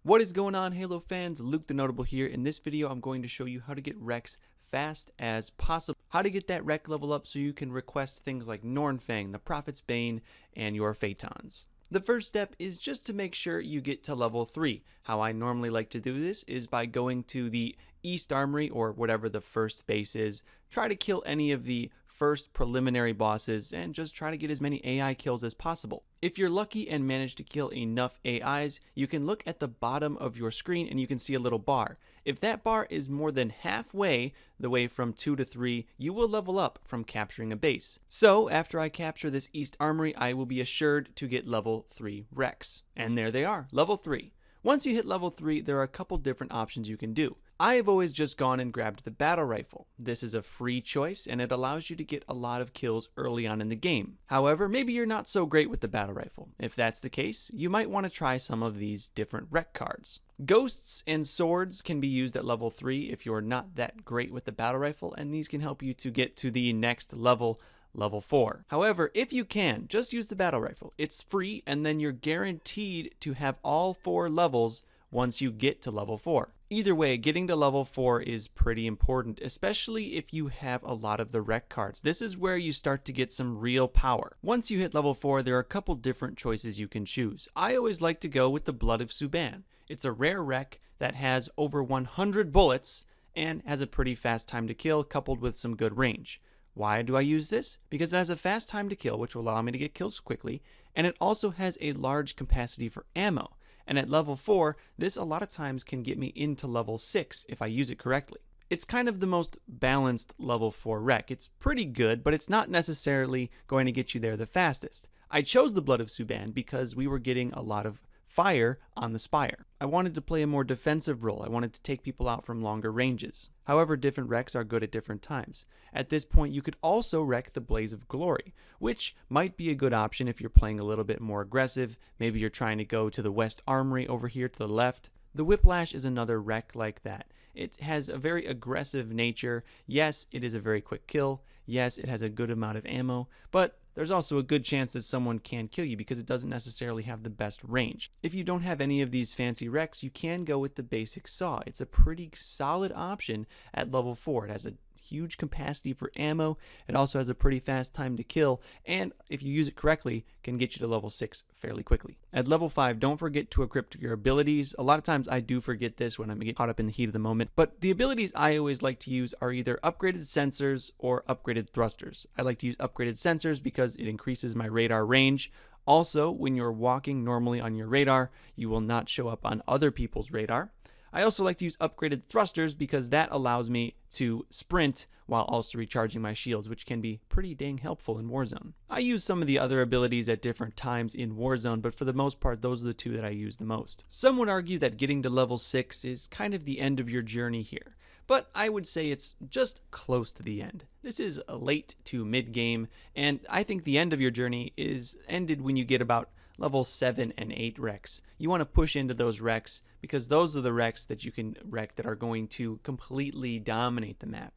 What is going on, Halo fans? Luke the Notable here. In this video, I'm going to show you how to get REQs fast as possible. How to get that REQ level up so you can request things like Nornfang, the Prophet's Bane, and your Phaetons. The first step is just to make sure you get to level 3. How I normally like to do this is by going to the East Armory or whatever the first base is. Try to kill any of the first preliminary bosses and just try to get as many AI kills as possible. If you're lucky and manage to kill enough AIs, you can look at the bottom of your screen and you can see a little bar. If that bar is more than halfway the way from 2 to 3, you will level up from capturing a base. So after I capture this East Armory, I will be assured to get level 3 REQs. And there they are, level 3. Once you hit level 3, there are a couple different options you can do. I have always just gone and grabbed the battle rifle. This is a free choice and it allows you to get a lot of kills early on in the game. However, maybe you're not so great with the battle rifle. If that's the case, you might want to try some of these different REQ cards. Ghosts and swords can be used at level 3 if you're not that great with the battle rifle, and these can help you to get to the next level, level 4. However, if you can, just use the battle rifle. It's free and then you're guaranteed to have all 4 levels once you get to level 4. Either way, getting to level 4 is pretty important, especially if you have a lot of the REQ cards. This is where you start to get some real power. Once you hit level 4, there are a couple different choices you can choose. I always like to go with the Blood of Suban. It's a rare REQ that has over 100 bullets and has a pretty fast time to kill coupled with some good range. Why do I use this? Because it has a fast time to kill, which will allow me to get kills quickly, and it also has a large capacity for ammo. And at level 4, this a lot of times can get me into level 6 if I use it correctly. It's kind of the most balanced level 4 REQ. It's pretty good, but it's not necessarily going to get you there the fastest. I chose the Blood of Suban because we were getting a lot of fire on the Spire. I wanted to play a more defensive role. I wanted to take people out from longer ranges. However, different REQs are good at different times. At this point, you could also REQ the Blaze of Glory, which might be a good option if you're playing a little bit more aggressive. Maybe you're trying to go to the West Armory over here to the left. The Whiplash is another REQ like that. It has a very aggressive nature. Yes, it is a very quick kill. Yes, it has a good amount of ammo, but there's also a good chance that someone can kill you because it doesn't necessarily have the best range. If you don't have any of these fancy REQs, you can go with the basic saw. It's a pretty solid option at level 4. It has a huge capacity for ammo. It also has a pretty fast time to kill, and if you use it correctly, can get you to level 6 fairly quickly. At level 5, don't forget to equip your abilities. A lot of times I do forget this when I get caught up in the heat of the moment, but the abilities I always like to use are either upgraded sensors or upgraded thrusters. I like to use upgraded sensors because it increases my radar range. Also, when you're walking normally on your radar, you will not show up on other people's radar. I also like to use upgraded thrusters because that allows me to sprint while also recharging my shields, which can be pretty dang helpful in Warzone. I use some of the other abilities at different times in Warzone, but for the most part, those are the 2 that I use the most. Some would argue that getting to level 6 is kind of the end of your journey here, but I would say it's just close to the end. This is a late to mid-game, and I think the end of your journey is ended when you get about level 7 and 8 REQs. You want to push into those REQs because those are the REQs that you can REQ that are going to completely dominate the map.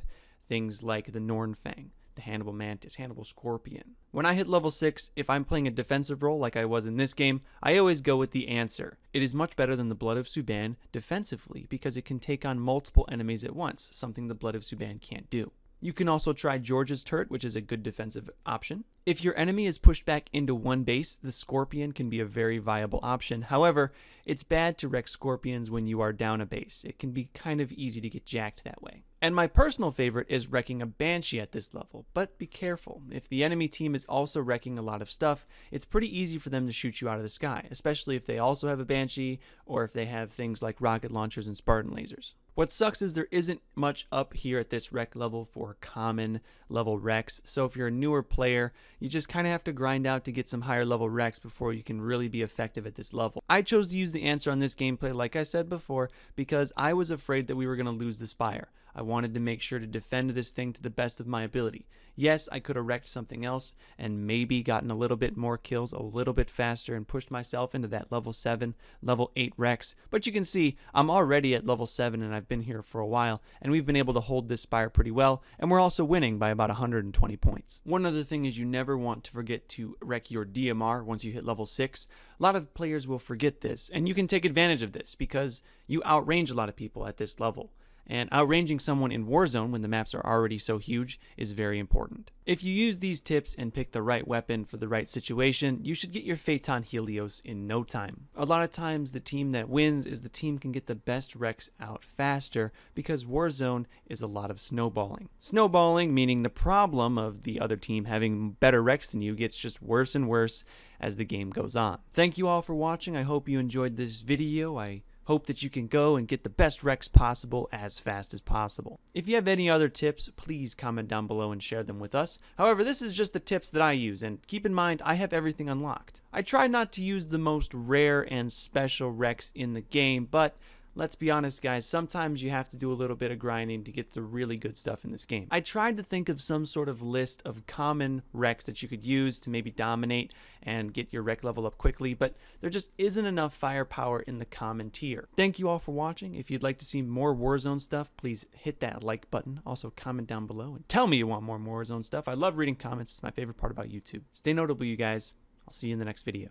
Things like the Nornfang, the Hannibal Mantis, Hannibal Scorpion. When I hit level 6, if I'm playing a defensive role like I was in this game, I always go with the Answer. It is much better than the Blood of Suban defensively because it can take on multiple enemies at once, something the Blood of Suban can't do. You can also try George's Turret, which is a good defensive option. If your enemy is pushed back into one base, the Scorpion can be a very viable option. However, it's bad to REQ Scorpions when you are down a base. It can be kind of easy to get jacked that way. And my personal favorite is REQing a Banshee at this level, but be careful. If the enemy team is also REQing a lot of stuff, it's pretty easy for them to shoot you out of the sky, especially if they also have a Banshee or if they have things like rocket launchers and Spartan lasers. What sucks is there isn't much up here at this REQ level for common level REQs, so if you're a newer player, you just kind of have to grind out to get some higher level REQs before you can really be effective at this level. I chose to use the Answer on this gameplay, like I said before, because I was afraid that we were going to lose the Spire. I wanted to make sure to defend this thing to the best of my ability. Yes, I could have wrecked something else and maybe gotten a little bit more kills a little bit faster and pushed myself into that level 7, level 8 Rex, but you can see I'm already at level 7 and I've been here for a while, and we've been able to hold this spire pretty well, and we're also winning by about 120 points. One other thing is you never want to forget to wreck your DMR once you hit level 6. A lot of players will forget this, and you can take advantage of this because you outrange a lot of people at this level. And outranging someone in Warzone when the maps are already so huge is very important. If you use these tips and pick the right weapon for the right situation, you should get your Phaeton Helios in no time. A lot of times the team that wins is the team can get the best Rex out faster because Warzone is a lot of snowballing. Snowballing meaning the problem of the other team having better Rex than you gets just worse and worse as the game goes on. Thank you all for watching. I hope you enjoyed this video. I hope that you can go and get the best Rex possible as fast as possible. If you have any other tips, please comment down below and share them with us. However, this is just the tips that I use, and keep in mind, I have everything unlocked. I try not to use the most rare and special Rex in the game, but let's be honest, guys, sometimes you have to do a little bit of grinding to get the really good stuff in this game. I tried to think of some sort of list of common Rex that you could use to maybe dominate and get your Rec level up quickly, but there just isn't enough firepower in the common tier. Thank you all for watching. If you'd like to see more Warzone stuff, please hit that like button. Also, comment down below and tell me you want more Warzone stuff. I love reading comments. It's my favorite part about YouTube. Stay notable, you guys. I'll see you in the next video.